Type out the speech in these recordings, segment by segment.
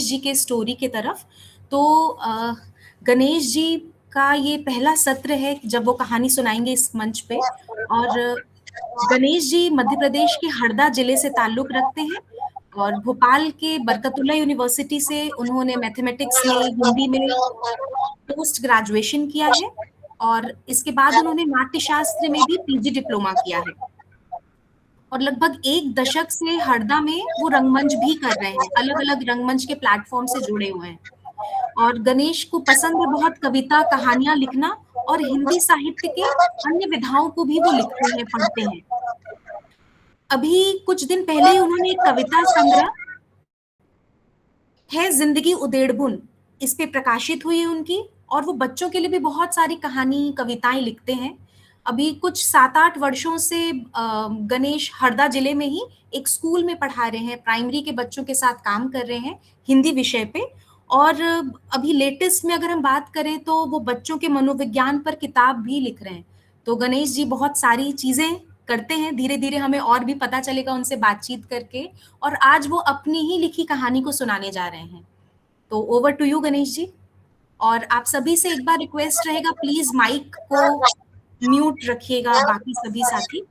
जी के स्टोरी की तरफ। तो गणेश जी का ये पहला सत्र है जब वो कहानी सुनाएँगे इस मंच पे। और गणेश जी मध्य प्रदेश के हरदा जिले से ताल्लुक़ रखते हैं और भोपाल के बरकतुल्लाह यूनिवर्सिटी से उन्होंने मैथमेटिक्स में, हिंदी में पोस्ट ग्रेजुएशन किया है और इसके बाद उन्होंने नाट्यशास्त्र में भी पीजी डिप्लोमा किया है। और लगभग 1 दशक से हरदा में वो रंगमंच भी कर रहे हैं, अलग-अलग रंगमंच के प्लेटफ़ॉर्म से जुड़े हुए हैं। और गणेश को पसंद है बहुत कविता, कहानियाँ लिखना और हिंदी साहित्य के अन्य विधाओं को भी वो लिखते हैं, पढ़ते हैं। अभी कुछ दिन पहले ही उन्होंने एक कविता संग्रह है ज़िंदगी उधेड़-बुन, इस पे प्रकाशित हुई है उनकी और वो बच्चों के लिए भी बहुत सारी कहानी, कविताएँ लिखते हैं। अभी कुछ 7-8 वर्षों से गणेश हरदा जिले में ही एक स्कूल में पढ़ा रहे हैं, प्राइमरी के बच्चों के साथ काम कर रहे हैं, हिंदी विषय पे। और अभी लेटेस्ट में अगर हम बात करें तो वो बच्चों के मनोविज्ञान पर किताब भी लिख रहे हैं। तो गणेश जी बहुत सारी चीज़ें करते हैं, धीरे-धीरे हमें और भी पता चलेगा उनसे बातचीत करके और आज वो अपनी ही लिखी कहानी को सुनाने जा रहे हैं। तो over to you Ganesh ji. और आप सभी से एक बार रिक्वेस्ट रहेगा प्लीज़ माइक को म्यूट रखिएगा बाकी सभी साथी।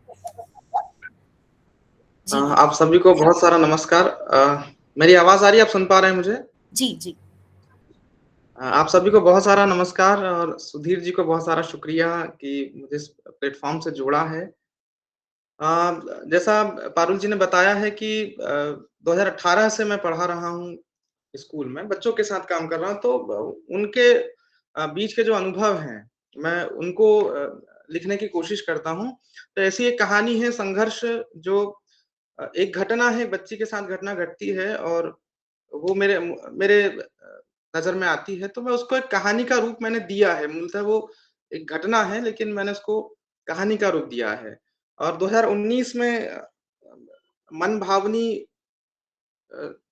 जी। आप सभी को बहुत सारा नमस्कार। मेरी आवाज़ आ रही है, आप सुन पा रहे हैं मुझे? जी, जी। आप सभी को बहुत सारा नमस्कार और सुधीर जी को बहुत सारा शुक्रिया कि मुझे इस प्लेटफ़ॉर्म से जोड़ा है। जैसा पारुल जी ने बताया है कि 2018 से मैं पढ़ा रहा हूँ स्कूल में, बच्चों के साथ काम कर रहा हूँ, तो उनके बीच के जो अनुभव हैं, मैं उनको लिखने की कोशिश करता हूँ। तो ऐसी एक कहानी है संघर्ष जो एक घटना है, एक बच्ची के साथ घटना घटती है और वो मेरे मेरे नज़र में आती है, तो मैं उसको एक कहानी का रूप मैंने दिया है। मूलतः वो एक घटना है, लेकिन मैंने उसको कहानी का रूप दिया है। और 2019 में मनभावनी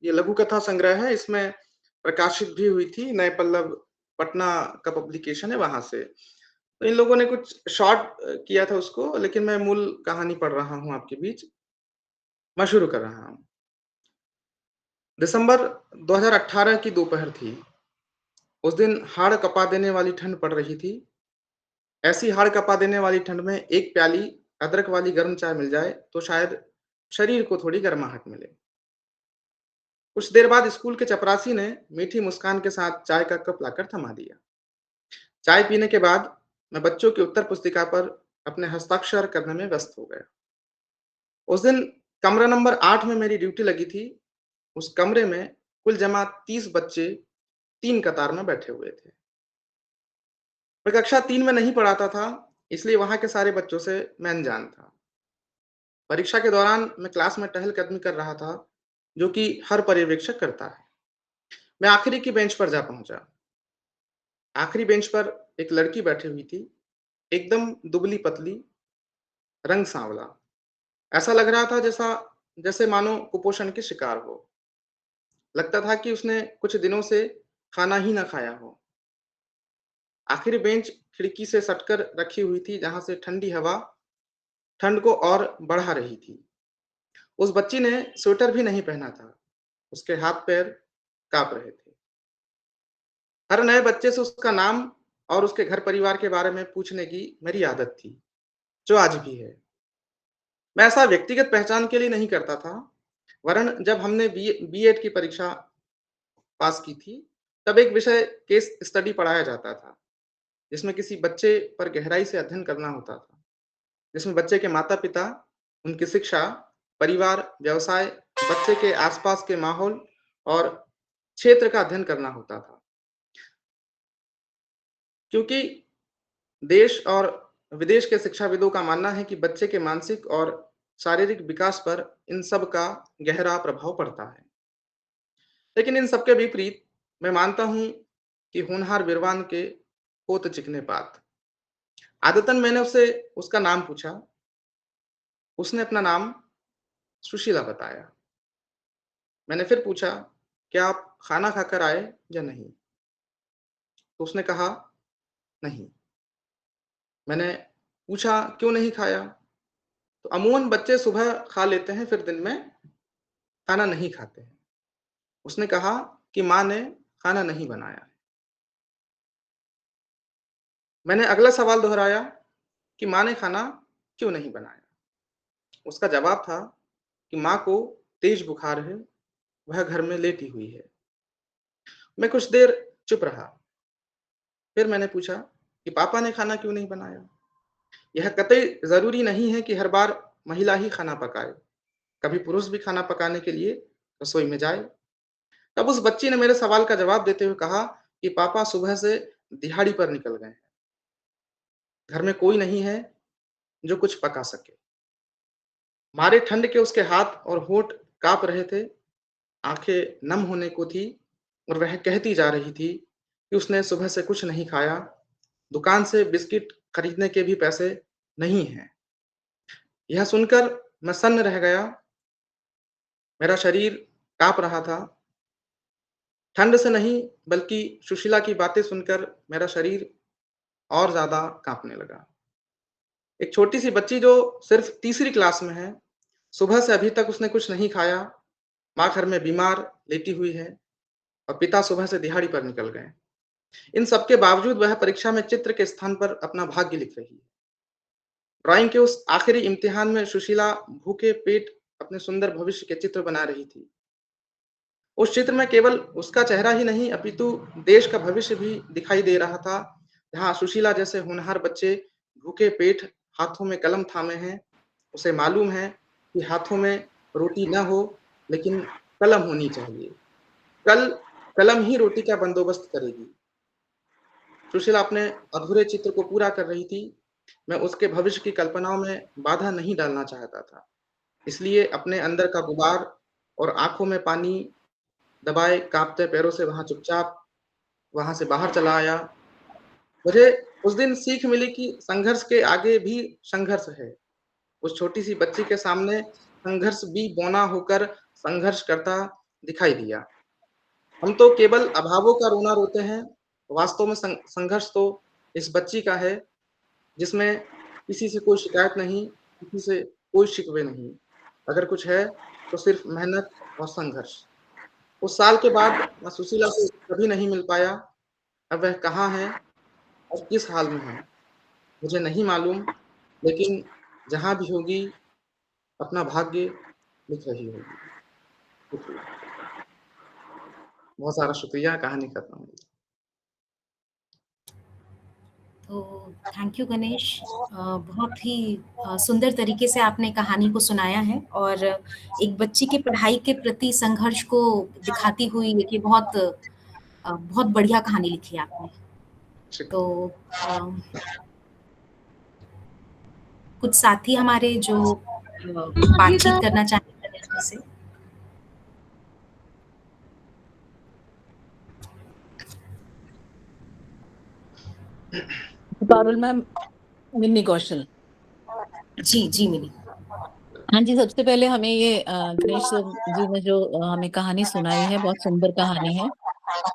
ये लघु कथा संग्रह है, इसमें प्रकाशित भी हुई थी, नए पल्लव पटना का पब्लिकेशन है, वहाँ से। तो इन लोगों ने कुछ शॉर्ट किया था उसको, लेकिन मैं मूल कहानी पढ़ रहा हूँ आपके बीच। मैं शुरू कर रहा हूँ। दिसंबर 2018 की दोपहर थी। उस दिन हाड़ कँपा देने वाली ठंड पड़ रही थी। ऐसी हाड़ कँपा देने वाली ठंड में एक प्याली अदरक वाली गर्म चाय मिल जाए, तो शायद शरीर को थोड़ी गर्माहट मिले। कुछ देर बाद स्कूल के चपरासी ने मीठी मुस्कान के साथ चाय का कप लाकर थमा दिया। चाय पीने के बाद मैं बच्चों की उत्तर पुस्तिका पर अपने हस्ताक्षर करने में व्यस्त हो गया। उस दिन कमरा नंबर 8 में मेरी ड्यूटी लगी थी। उस कमरे में कुल जमा 30 बच्चे 3 कतार में बैठे हुए थे। मैं कक्षा 3 में नहीं पढ़ाता था, इसलिए वहाँ के सारे बच्चों से मैं अनजान था। परीक्षा के दौरान मैं क्लास में टहलकदमी कर रहा था, जो कि हर पर्यवेक्षक करता है। मैं आखिरी की बेंच पर जा पहुँचा। आखिरी बेंच पर एक लड़की बैठी हुई थी, एकदम दुबली-पतली, रंग सांवला। ऐसा लग रहा था जैसे मानो कुपोषण की शिकार हो। लगता था कि उसने कुछ दिनों से खाना ही ना खाया हो। आखिरी बेंच खिड़की से सटकर रखी हुई थी, जहाँ से ठंडी हवा ठंड को और बढ़ा रही थी। उस बच्ची ने स्वेटर भी नहीं पहना था। उसके हाथ-पैर काँप रहे थे। हर नए बच्चे से उसका नाम और उसके घर परिवार के बारे में पूछने की मेरी आदत थी, जो आज भी है। मैं ऐसा व्यक्तिगत पहचान के लिए नहीं करता था, वरन जब हमने बीएड की परीक्षा पास की थी, तब एक विषय केस स्टडी पढ़ाया जाता था, जिसमें किसी बच्चे पर गहराई से अध्ययन करना होता था, जिसमें बच्चे के माता-पिता, उनकी शिक्षा, परिवार, व्यवसाय, बच्चे के आसपास के माहौल और क्षेत्र का अध्ययन करना होता था। क्योंकि देश और विदेश के शिक्षाविदों का मानना है कि बच्चे के मानसिक और शारीरिक विकास पर इन सब का गहरा प्रभाव पड़ता है। लेकिन इन सबके विपरीत मैं मानता हूँ कि होनहार विद्वान के होत चिकने पात। आदतन मैंने उससे उसका नाम पूछा। उसने अपना नाम सुशीला बताया। मैंने फिर पूछा, क्या आप खाना खाकर आए या नहीं? तो उसने कहा, नहीं। मैंने पूछा, क्यों नहीं खाया? तो अमूमन बच्चे सुबह खा लेते हैं, फिर दिन में खाना नहीं खाते हैं। उसने कहा कि माँ ने खाना नहीं बनाया। मैंने अगला सवाल दोहराया कि माँ ने खाना क्यों नहीं बनाया? उसका जवाब था कि माँ को तेज बुखार है, वह घर में लेटी हुई है। मैं कुछ देर चुप रहा। फिर मैंने पूछा कि पापा ने खाना क्यों नहीं बनाया? यह कतई ज़रूरी नहीं है कि हर बार महिला ही खाना पकाए। कभी पुरुष भी खाना पकाने के लिए रसोई में जाए। तब उस बच्ची ने मेरे सवाल का जवाब देते हुए कहा कि पापा सुबह से दिहाड़ी पर निकल गए हैं। घर में कोई नहीं है जो कुछ पका सके। मारे ठंड के उसके हाथ और होंठ काँप रहे थे, आँखें नम होने को थी और वह कहती जा रही थी कि उसने सुबह से कुछ नहीं खाया, दुकान से बिस्किट खरीदने के भी पैसे नहीं हैं। यह सुनकर मैं सन्न रह गया, मेरा शरीर काँप रहा था। ठंड से नहीं बल्कि सुशीला की बातें सुनकर मेरा शरीर और ज़्यादा काँपने लगा। एक छोटी-सी बच्ची जो सिर्फ़ तीसरी क्लास में है, सुबह से अभी तक उसने कुछ नहीं खाया, माँ घर में बीमार लेटी हुई है और पिता सुबह से दिहाड़ी पर निकल गए। इन सब के बावजूद वह परीक्षा में चित्र के स्थान पर अपना भाग्य लिख रही है। ड्राइंग के उस आखिरी इम्तिहान में सुशीला भूखे पेट अपने सुंदर भविष्य के चित्र बना रही थी। उस चित्र में केवल उसका चेहरा ही नहीं अपितु देश का भविष्य भी दिखाई दे रहा था, जहाँ सुशीला जैसे होनहार बच्चे भूखे पेट हाथों में कलम थामे हैं। उसे मालूम है कि हाथों में रोटी न हो, लेकिन कलम होनी चाहिए। कल कलम ही रोटी का बंदोबस्त करेगी। सुशीला अपने अधूरे चित्र को पूरा कर रही थी। मैं उसके भविष्य की कल्पनाओं में बाधा नहीं डालना चाहता था। इसलिए अपने अंदर का गुबार और आँखों में पानी दबाए काँपते पैरों से चुपचाप वहाँ से बाहर चला आया। मुझे उस दिन सीख मिली कि संघर्ष के आगे भी संघर्ष है। उस छोटी-सी बच्ची के सामने संघर्ष भी बौना होकर संघर्ष करता दिखाई दिया। हम तो केवल अभावों का रोना रोते हैं, वास्तव में संघर्ष तो इस बच्ची का है, जिसमें किसी से कोई शिकायत नहीं, किसी से कोई शिकवे नहीं। अगर कुछ है, तो सिर्फ़ मेहनत और संघर्ष। उस साल के बाद मैं सुशीला से कभी नहीं मिल पाया। अब वह कहाँ है और किस हाल में है, मुझे नहीं मालूम, लेकिन जहाँ भी होगी, अपना भाग्य लिख रही होगी। शुक्रिया। बहुत सारा शुक्रिया, कहानी खत्म हुई। तो थैंक यू गणेश। बहुत ही सुंदर तरीके से आपने कहानी को सुनाया है और एक बच्ची की पढ़ाई के प्रति संघर्ष को दिखाती हुई ये बहुत बढ़िया कहानी लिखी है आपने। तो शुक्रिया। कुछ साथी हमारे जो बातचीत करना चाहें गणेश जी से। पारुल मैम, मिन्नी कौशल। जी, जी मिनी। हाँ जी, सबसे पहले हमें ये गणेश जी ने जो हमें कहानी सुनाई है, बहुत सुंदर कहानी है।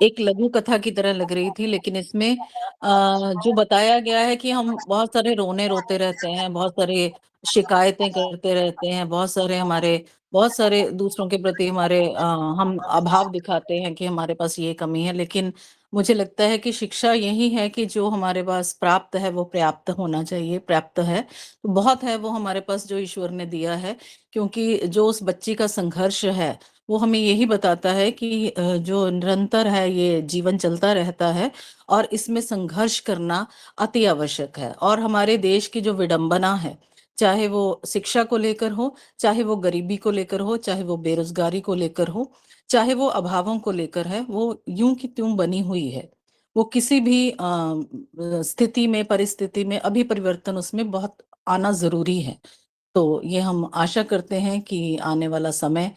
एक लघु कथा की तरह लग रही थी, लेकिन इसमें जो बताया गया है कि हम बहुत सारे रोने रोते रहते हैं, बहुत सारे शिकायतें करते रहते हैं, बहुत सारे दूसरों के प्रति हम अभाव दिखाते हैं कि हमारे पास ये कमी है। लेकिन मुझे लगता है कि शिक्षा यही है कि जो हमारे पास प्राप्त है वो पर्याप्त होना चाहिए, पर्याप्त है तो बहुत है वो हमारे पास जो ईश्वर ने दिया है। क्योंकि जो उस बच्ची का संघर्ष है वो हमें यही बताता है कि जो निरंतर है ये जीवन चलता रहता है और इसमें संघर्ष करना अति आवश्यक है। और हमारे देश की जो विडंबना है, चाहे वो शिक्षा को लेकर हो, चाहे वो गरीबी को लेकर हो, चाहे वो बेरोजगारी को लेकर हो, चाहे वो अभावों को लेकर है, वो यूं की त्यों बनी हुई है। वो किसी भी स्थिति में, परिस्थिति में अभी परिवर्तन उसमें बहुत आना जरूरी है। तो ये हम आशा करते हैं कि आने वाला समय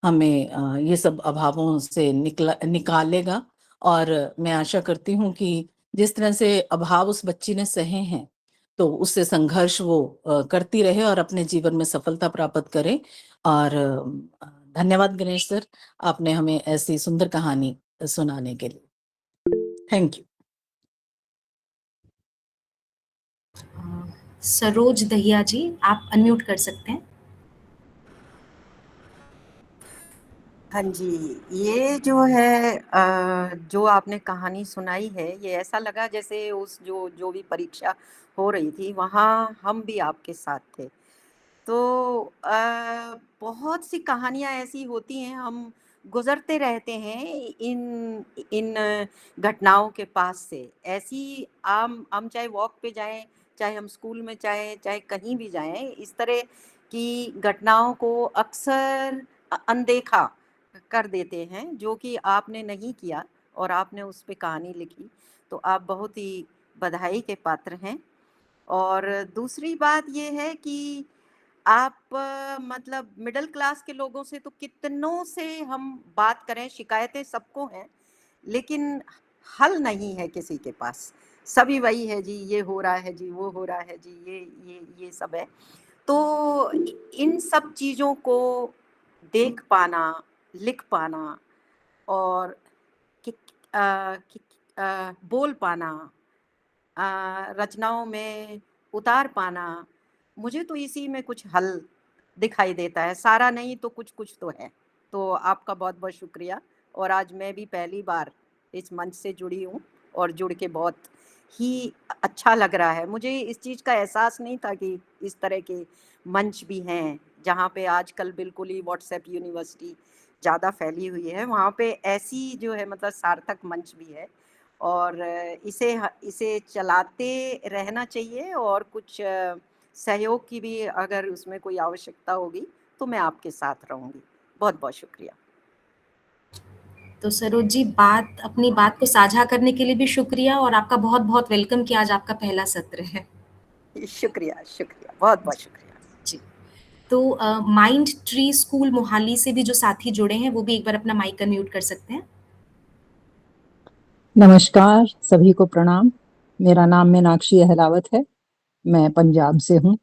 हमें ये सब अभावों से निकालेगा। और मैं आशा करती हूँ कि जिस तरह से अभाव उस बच्ची ने सहे हैं, तो उससे संघर्ष वो करती रहे और अपने जीवन में सफलता प्राप्त करे। और धन्यवाद गणेश सर, आपने हमें ऐसी सुंदर कहानी सुनाने के लिए। Thank you. सरोज दहिया जी, आप अनम्यूट कर सकते हैं। हाँ जी, ये जो है जो आपने कहानी सुनाई है, ये ऐसा लगा जैसे उस जो भी परीक्षा हो रही थी, वहाँ हम भी आपके साथ थे। तो बहुत सी कहानियाँ ऐसी होती हैं, हम गुज़रते रहते हैं इन इन घटनाओं के पास से। ऐसी आम हम चाहे वॉक पे जाएँ, चाहे हम स्कूल में चाहे कहीं भी जाएँ, इस तरह की घटनाओं को अक्सर अनदेखा कर देते हैं, जो कि आपने नहीं किया और आपने उस पे कहानी लिखी, तो आप बहुत ही बधाई के पात्र हैं। और दूसरी बात ये है कि आप मतलब मिडल क्लास के लोगों से तो कितनों से हम बात करें, शिकायतें सबको हैं, लेकिन हल नहीं है किसी के पास। सभी वही है जी, ये हो रहा है जी, वो हो रहा है जी, ये सब है। तो इन सब चीज़ों को देख पाना, लिख पाना और कि बोल पाना, रचनाओं में उतार पाना, मुझे तो इसी में कुछ हल दिखाई देता है, सारा नहीं तो कुछ-कुछ तो है। तो आपका बहुत-बहुत शुक्रिया और आज मैं भी पहली बार इस मंच से जुड़ी हूँ और जुड़ के बहुत ही अच्छा लग रहा है। मुझे इस चीज़ का एहसास नहीं था कि इस तरह के मंच भी हैं, जहाँ पे आजकल बिल्कुल ही व्हाट्सएप यूनिवर्सिटी ज़्यादा फैली हुई है, वहाँ पे ऐसी जो है मतलब सार्थक मंच भी है। और इसे चलाते रहना चाहिए और कुछ सहयोग की भी अगर उसमें कोई आवश्यकता होगी, तो मैं आपके साथ रहूँगी। बहुत-बहुत शुक्रिया। तो सरोज जी, अपनी बात को साझा करने के लिए भी शुक्रिया और आपका बहुत-बहुत वेलकम कि आज आपका पहला सत्र है। शुक्रिया, शुक्रिया, बहुत-बहुत शुक्रिया। जी। तो माइंड ट्री स्कूल मोहाली से भी जो साथी जुड़े हैं, वो भी एक बार अपना माइक अनम्यूट कर सकते हैं। नमस्कार, सभी को प्रणाम। मेरा नाम मीनाक्षी अहलावत है। मैं पंजाब से हूँ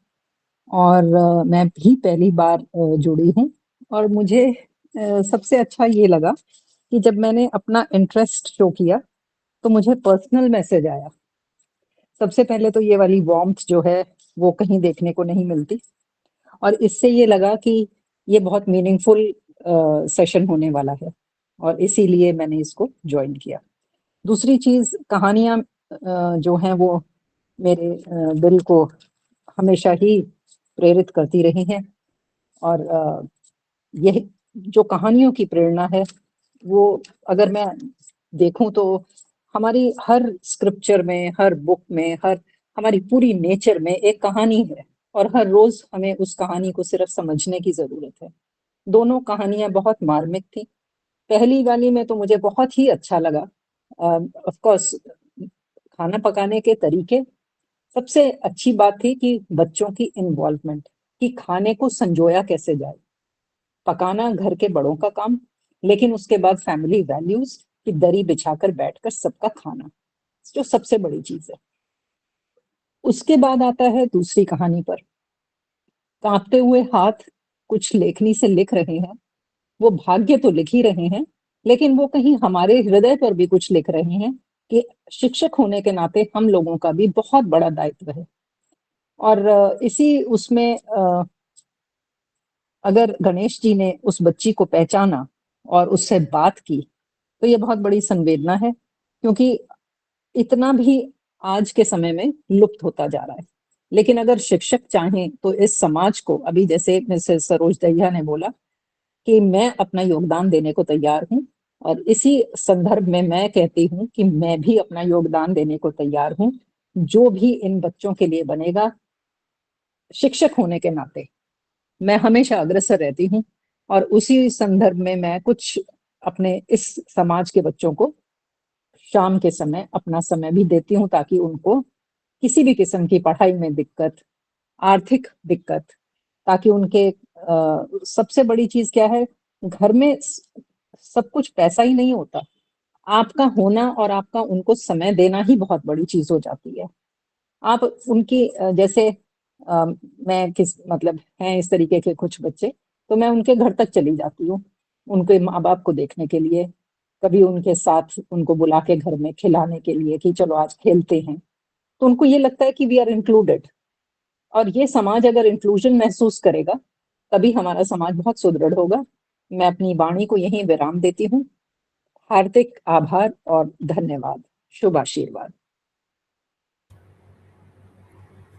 और मैं भी पहली बार जुड़ी हूँ और मुझे सबसे अच्छा ये लगा कि जब मैंने अपना इंटरेस्ट शो किया, तो मुझे पर्सनल मैसेज आया। सबसे पहले तो ये वाली वार्म्थ जो है, वो कहीं देखने को नहीं मिलती और इससे ये लगा कि ये बहुत मीनिंगफुल सेशन होने वाला है और इसीलिए मैंने इसको जॉइन किया। दूसरी चीज़ कहानियाँ जो हैं वो मेरे दिल को हमेशा ही प्रेरित करती रही हैं और यह जो कहानियों की प्रेरणा है, वो अगर मैं देखूँ तो हमारी हर स्क्रिप्चर में, हर बुक में, हमारी पूरी नेचर में एक कहानी है और हर रोज़ हमें उस कहानी को सिर्फ़ समझने की ज़रूरत है। दोनों कहानियाँ बहुत मार्मिक थीं। पहली वाली में तो मुझे बहुत ही अच्छा लगा। ऑफ कोर्स खाना पकाने के तरीके, सबसे अच्छी बात थी कि बच्चों की इन्वॉल्वमेंट, कि खाने को संजोया कैसे जाए। पकाना घर के बड़ों का काम, लेकिन उसके बाद फैमिली वैल्यूज़ कि दरी बिछाकर बैठकर सबका खाना, जो सबसे बड़ी चीज़ है। उसके बाद आता है दूसरी कहानी पर। काँपते हुए हाथ कुछ लेखनी से लिख रहे हैं, वो भाग्य तो लिख ही रहे हैं, लेकिन वो कहीं हमारे हृदय पर भी कुछ लिख रहे हैं कि शिक्षक होने के नाते हम लोगों का भी बहुत बड़ा दायित्व है। और इसी उसमें अगर गणेश जी ने उस बच्ची को पहचाना और उससे बात की, तो ये बहुत बड़ी संवेदना है, क्योंकि इतना भी आज के समय में लुप्त होता जा रहा है। लेकिन अगर शिक्षक चाहें, तो इस समाज को अभी जैसे मिसेस सरोज दहिया ने बोला कि मैं अपना योगदान देने को तैयार हूँ और इसी संदर्भ में मैं कहती हूँ कि मैं भी अपना योगदान देने को तैयार हूँ। जो भी इन बच्चों के लिए बनेगा, शिक्षक होने के नाते मैं हमेशा अग्रसर रहती हूँ और उसी संदर्भ में मैं कुछ अपने इस समाज के बच्चों को शाम के समय अपना समय भी देती हूँ ताकि उनको किसी भी किस्म की पढ़ाई में दिक्कत, आर्थिक दिक्कत, ताकि उनके सबसे बड़ी चीज़ क्या है, घर में सब कुछ पैसा ही नहीं होता। आपका होना और आपका उनको समय देना ही बहुत बड़ी चीज़ हो जाती है। आप उनकी जैसे मैं मतलब हैं इस तरीके के कुछ बच्चे, तो मैं उनके घर तक चली जाती हूँ, उनके माँ-बाप को देखने के लिए, कभी उनके साथ उनको बुला के घर में खिलाने के लिए कि चलो आज खेलते हैं। तो उनको ये लगता है कि वी आर इंक्लूडेड और ये समाज अगर इंक्लूजन महसूस करेगा, तभी हमारा समाज बहुत सुदृढ़ होगा मैं अपनी वाणी को यहीं विराम देती हूँ। हार्दिक आभार और धन्यवाद। शुभ आशीर्वाद।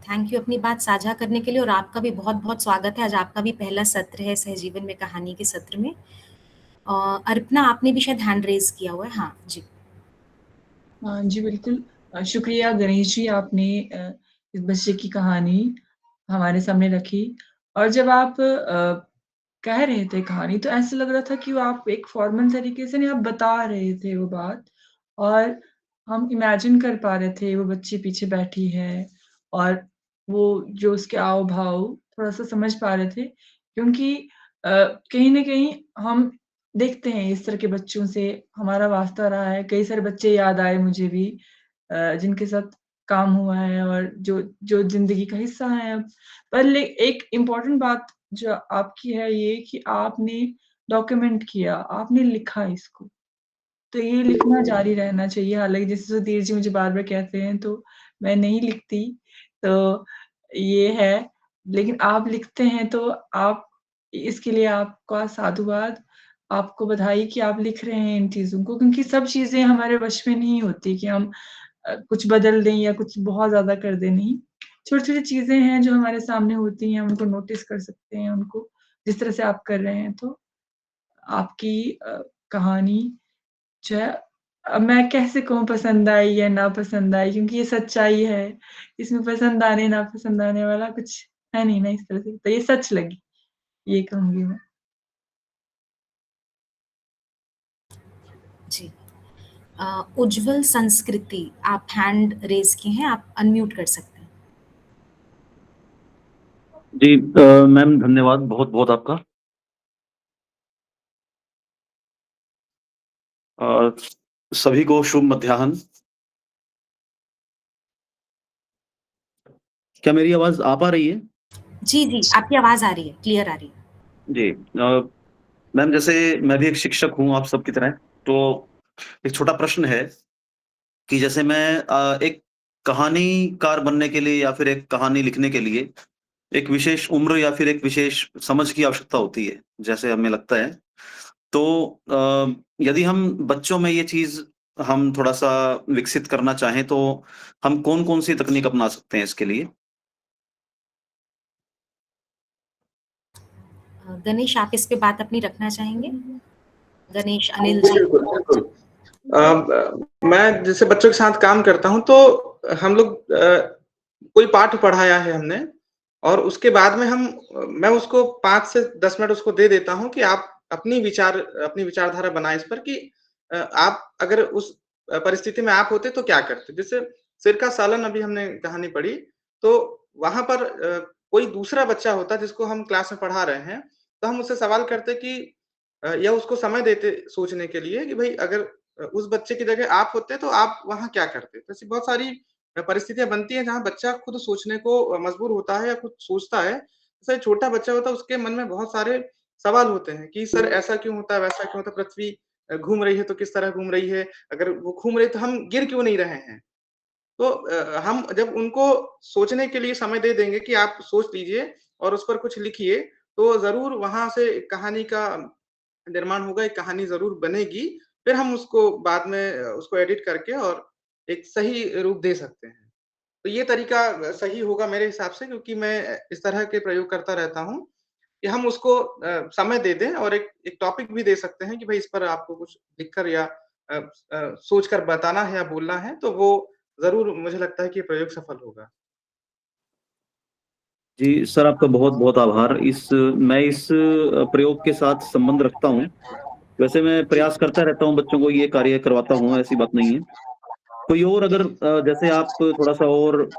थैंक यू अपनी बात साझा करने के लिए, और आपका भी बहुत-बहुत स्वागत है। आज आपका भी पहला सत्र है सहजीवन में कहानी के सत्र में। अर्पणा, आपने भी शायद हैंड रेज़ किया हुआ है। हाँ, जी। हाँ जी, बिल्कुल। शुक्रिया गणेश जी, आपने इस बच्चे की कहानी हमारे सामने रखी, और जब आप कह रहे थे कहानी, तो ऐसा लग रहा था कि वो आप एक फ़ॉर्मल तरीके से नहीं, आप बता रहे थे वो बात, और हम इमेजिन कर पा रहे थे वो बच्ची पीछे बैठी है, और वो जो उसके आव-भाव थोड़ा-सा समझ पा रहे थे, क्योंकि कहीं न कहीं हम देखते हैं इस तरह के बच्चों से हमारा वास्ता रहा है। कई सारे बच्चे याद आए मुझे भी, जिनके साथ काम हुआ है और जो जो ज़िंदगी का हिस्सा है अब। पर ले एक इम्पोर्टेंट बात जो आपकी है ये कि आपने डॉक्यूमेंट किया, आपने लिखा इसको। तो ये लिखना जारी रहना चाहिए। हालाँकि जैसे सुधीर जी मुझे बार-बार कहते हैं, तो मैं नहीं लिखती, तो ये है। लेकिन आप लिखते हैं, तो आप इसके लिए आपका साधुवाद, आपको बधाई कि आप लिख रहे हैं इन चीज़ों को, क्योंकि सब चीज़ें हमारे वश में नहीं होती कि हम कुछ बदल दें या कुछ बहुत ज़्यादा कर दें, नहीं। छोटी-छोटी चीज़ें हैं जो हमारे सामने होती हैं, हम उनको नोटिस कर सकते हैं उनको, जिस तरह से आप कर रहे हैं। तो आपकी कहानी जो है, मैं कैसे कहूँ पसंद आई या नापसंद आई, क्योंकि ये सच्चाई है। इसमें पसंद आने, नापसंद आने वाला कुछ है नहीं ना इस तरह से। तो ये सच लगी, ये कहूँगी मैं। जी। उज्ज्वल संस्कृति, आप हैंड रेज़ किए हैं, आप अनम्यूट कर सकते हैं। जी मैम, धन्यवाद बहुत-बहुत आपका। सभी को शुभ मध्याह्न। क्या मेरी आवाज़ आ पा रही है? जी, जी, आपकी आवाज़ आ रही है, क्लियर आ रही है। जी। मैम, जैसे मैं भी एक शिक्षक हूँ आप सबकी तरह, तो एक छोटा प्रश्न है कि जैसे मैं एक कहानीकार बनने के लिए या फिर एक कहानी लिखने के लिए एक विशेष उम्र या फिर एक विशेष समझ की आवश्यकता होती है, जैसे हमें लगता है। तो यदि हम बच्चों में ये चीज़ हम थोड़ा-सा विकसित करना चाहें, तो हम कौन-कौन सी तकनीक अपना सकते हैं इसके लिए? गणेश, आप इस पे बात अपनी रखना चाहेंगे? गणेश, अनिल जी, जी। बिल्कुल, बिल्कुल। मैं जैसे बच्चों के साथ काम करता हूँ, तो हम लोग कोई पाठ पढ़ाया है हमने, और उसके बाद में मैं उसको 5 से 10 मिनट उसको दे देता हूँ कि आप अपनी विचारधारा बनाएँ इस पर कि आप अगर उस परिस्थिति में आप होते तो क्या करते? जैसे सिरका सालन अभी हमने कहानी पढ़ी, तो वहाँ पर कोई दूसरा बच्चा होता जिसको हम क्लास में पढ़ा रहे हैं, तो हम उससे सवाल करते कि या उसको समय देते सोचने के लिए कि भई अगर उस बच्चे की जगह आप होते तो आप वहाँ क्या करते? तो ऐसी बहुत सारी परिस्थितियाँ बनती हैं जहाँ बच्चा खुद सोचने को मजबूर होता है या कुछ सोचता है। जैसे छोटा बच्चा होता है, उसके मन में बहुत सारे सवाल होते हैं कि सर ऐसा क्यों होता है, वैसा क्यों होता है? पृथ्वी घूम रही है तो किस तरह घूम रही है? अगर वो घूम रही है तो हम गिर क्यों नहीं रहे हैं? तो हम जब उनको सोचने के लिए समय दे देंगे कि आप सोच लीजिए और उस पर कुछ लिखिए, तो ज़रूर वहाँ से एक कहानी का निर्माण होगा, एक कहानी ज़रूर बनेगी। फिर हम उसको बाद में उसको एडिट करके और एक सही रूप दे सकते हैं। तो ये तरीका सही होगा मेरे हिसाब से, क्योंकि मैं इस तरह के प्रयोग करता रहता हूँ कि हम उसको समय दे दें और एक एक टॉपिक भी दे सकते हैं कि भई इस पर आपको कुछ लिखकर या सोच कर बताना है या बोलना है, तो वो ज़रूर मुझे लगता है कि ये प्रयोग सफल होगा। जी, सर आपका बहुत-बहुत आभार। मैं इस प्रयोग के साथ संबंध रखता हूँ। वैसे मैं जी। प्रयास करता रहता हूँ, बच्चों को ये कार्य करवाता हूँ, ऐसी बात नहीं है। कोई और अगर जैसे आप थोड़ा-सा और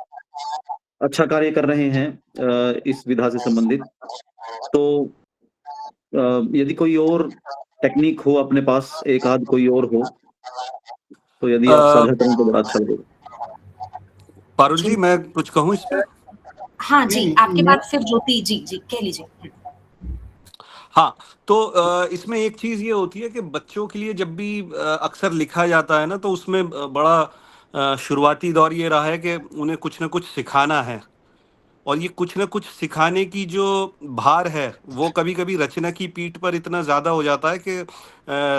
अच्छा कार्य कर रहे हैं इस विधा से संबंधित, तो यदि कोई और टेक्नीक हो अपने पास, एक आध कोई और हो, तो यदि आप साझा करें तो बड़ा अच्छा लगेगा। पारुल जी, मैं कुछ कहूँ इस पे? हाँ जी, आपके बाद फिर ज्योति जी, जी, कह लीजिए। हाँ, तो इसमें एक चीज़ ये होती है कि बच्चों के लिए जब भी अक्सर लिखा जाता है ना, तो उसमें बड़ा शुरुआती दौर ये रहा है कि उन्हें कुछ न कुछ सिखाना है। और ये कुछ ना कुछ सिखाने की जो भार है वो कभी कभी रचना की पीठ पर इतना ज्यादा हो जाता है कि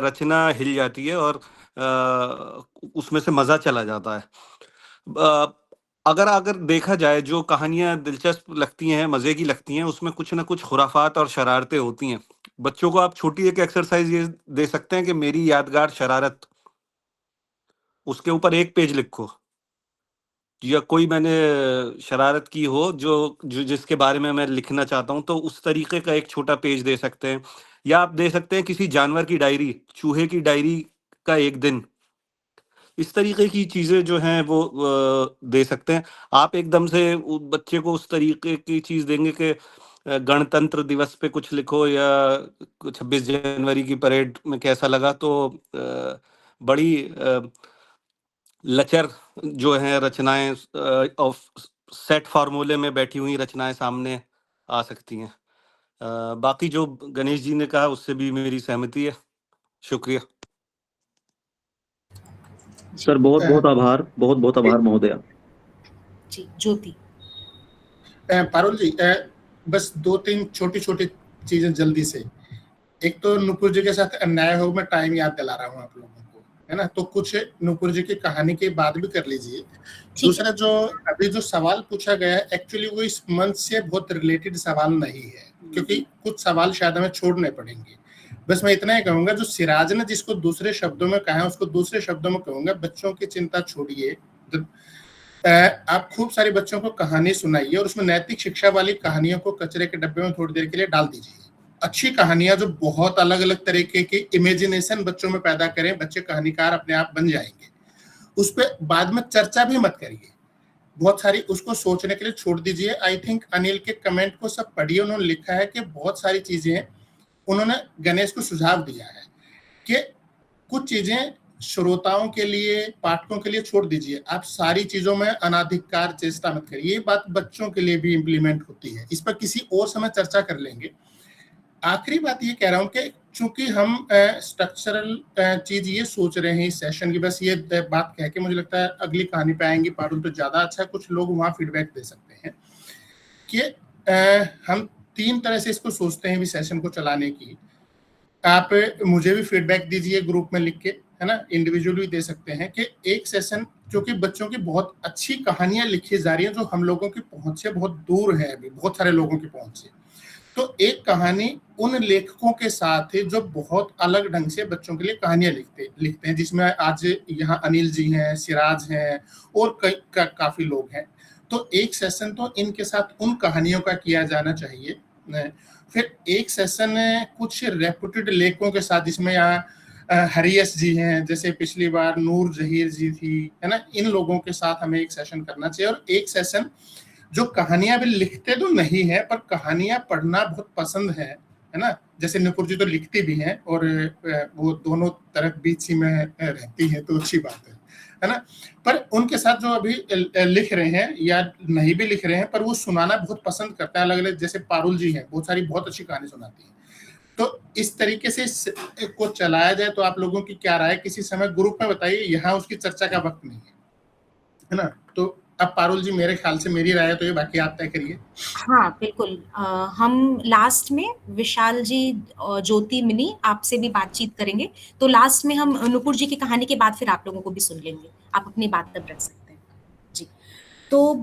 रचना हिल जाती है और उसमें से मजा चला जाता है। अ, अगर अगर देखा जाए जो कहानियां दिलचस्प लगती हैं, मजे की लगती हैं, उसमें कुछ ना कुछ खुराफात और शरारतें होती हैं। बच्चों को आप छोटी एक एक्सरसाइज ये दे सकते हैं कि मेरी यादगार शरारत, उसके ऊपर एक पेज लिखो, या कोई मैंने शरारत की हो जो जो जिसके बारे में मैं लिखना चाहता हूँ, तो उस तरीके का एक छोटा पेज दे सकते हैं। या आप दे सकते हैं किसी जानवर की डायरी, चूहे की डायरी का एक दिन। इस तरीके की चीजें जो हैं वो दे सकते हैं। आप एकदम से बच्चे को उस तरीके की चीज देंगे कि गणतंत्र दिवस पे कुछ लिखो या 26 जनवरी की परेड में कैसा लगा, तो बड़ी लचर जो है रचनाएं, ऑफ सेट फार्मूले में बैठी हुई रचनाएं सामने आ सकती हैं। बाकी जो गणेश जी ने कहा उससे भी मेरी सहमति है। शुक्रिया सर। बहुत बहुत आभार, बहुत बहुत आभार महोदया। जी ज्योति। पारुल जी, बस 2-3 छोटी-छोटी चीजें जल्दी से। एक तो नुपुर जी के साथ अन्याय हो, मैं टाइम याद दिला रहा हूँ आप लोगों को, है ना? तो कुछ नुपुर जी की कहानी की बात भी कर लीजिए। दूसरा, जो अभी जो सवाल पूछा गया है, एक्चुअली वो इस मंच से बहुत रिलेटेड सवाल नहीं है, क्योंकि कुछ सवाल शायद हमें छोड़ने पड़ेंगे। बस मैं इतना ही कहूंगा, जो सिराज ने जिसको दूसरे शब्दों में कहा है उसको दूसरे शब्दों में कहूंगा, बच्चों की चिंता छोड़िए। आप खूब सारे बच्चों को कहानी सुनाइए और उसमें नैतिक शिक्षा वाली कहानियों को कचरे के डब्बे में थोड़ी देर के लिए डाल दीजिए। अच्छी कहानियां जो बहुत अलग अलग तरीके की इमेजिनेशन बच्चों में पैदा करें, बच्चे कहानीकार अपने आप बन जाएंगे। उस पर बाद में चर्चा भी मत करिए, बहुत सारी उसको सोचने के लिए छोड़ दीजिए। आई थिंक अनिल के कमेंट को सब पढ़िए, उन्होंने लिखा है कि बहुत सारी चीजें उन्होंने गणेश को सुझाव दिया है कि कुछ चीजें श्रोताओं के लिए, पाठकों के लिए छोड़ दीजिए। आप सारी चीजों में अनाधिकार चेष्टा मत करिए। ये बात बच्चों के लिए भी इम्प्लीमेंट होती है। इस पर किसी और समय चर्चा कर लेंगे। आखिरी बात ये कह रहा हूं कि चूंकि हम स्ट्रक्चरल चीज ये सोच रहे हैं इस सेशन की, बस ये बात कह के मुझे लगता है अगली कहानी पे आएंगे पारुल तो ज्यादा अच्छा है, कुछ लोग वहां फीडबैक दे सकते हैं कि हम 3 तरह से इसको सोचते हैं भी सेशन को चलाने की। आप मुझे भी फीडबैक दीजिए ग्रुप में लिख के, है ना? इंडिविजुअली दे सकते हैं कि एक सेशन, क्योंकि बच्चों की बहुत अच्छी कहानियां लिखी जा रही हैं जो हम लोगों की पहुंच से बहुत दूर है, अभी बहुत सारे लोगों की पहुंच से। तो एक कहानी उन लेखकों के साथ है जो बहुत अलग ढंग से बच्चों के लिए कहानियां लिखते हैं, जिसमें आज यहाँ अनिल जी हैं, सिराज हैं और काफी लोग हैं। तो एक सेशन तो इनके साथ उन कहानियों का किया जाना चाहिए। फिर एक सेशन कुछ रेपुटेड लेखकों के साथ, जिसमें यहाँ हरियस जी हैं, जैसे पिछली बार नूर जहीर जी थी, है ना? इन लोगों के साथ हमें एक सेशन करना चाहिए। और एक सेशन जो कहानियां भी लिखते तो नहीं है पर कहानियां पढ़ना बहुत पसंद है ना? जैसे नुपुर जी तो लिखती भी हैं और वो दोनों तरफ बीच ही में रहती है, तो अच्छी बात है ना? पर उनके साथ जो अभी लिख रहे हैं या नहीं भी लिख रहे हैं, पर वो सुनाना बहुत पसंद करता है अलग अलग, जैसे पारुल जी हैं, बहुत सारी बहुत अच्छी कहानी सुनाती हैं। तो इस तरीके से को चलाया जाए तो आप लोगों की क्या राय? किसी समय ग्रुप में बताइए, यहाँ उसकी चर्चा का वक्त नहीं है ना? तो अब पारुल जी, मेरे ख्याल से मेरी राय तो ये, बाकी आप तय करिए। हाँ बिल्कुल। हम लास्ट में विशाल जी, ज्योति, मिनी आपसे भी बातचीत करेंगे, तो लास्ट में हम नुपुर जी की कहानी के बाद फिर आप लोगों को भी सुन लेंगे। आप अपनी बात तब रख सकते हैं जी। तो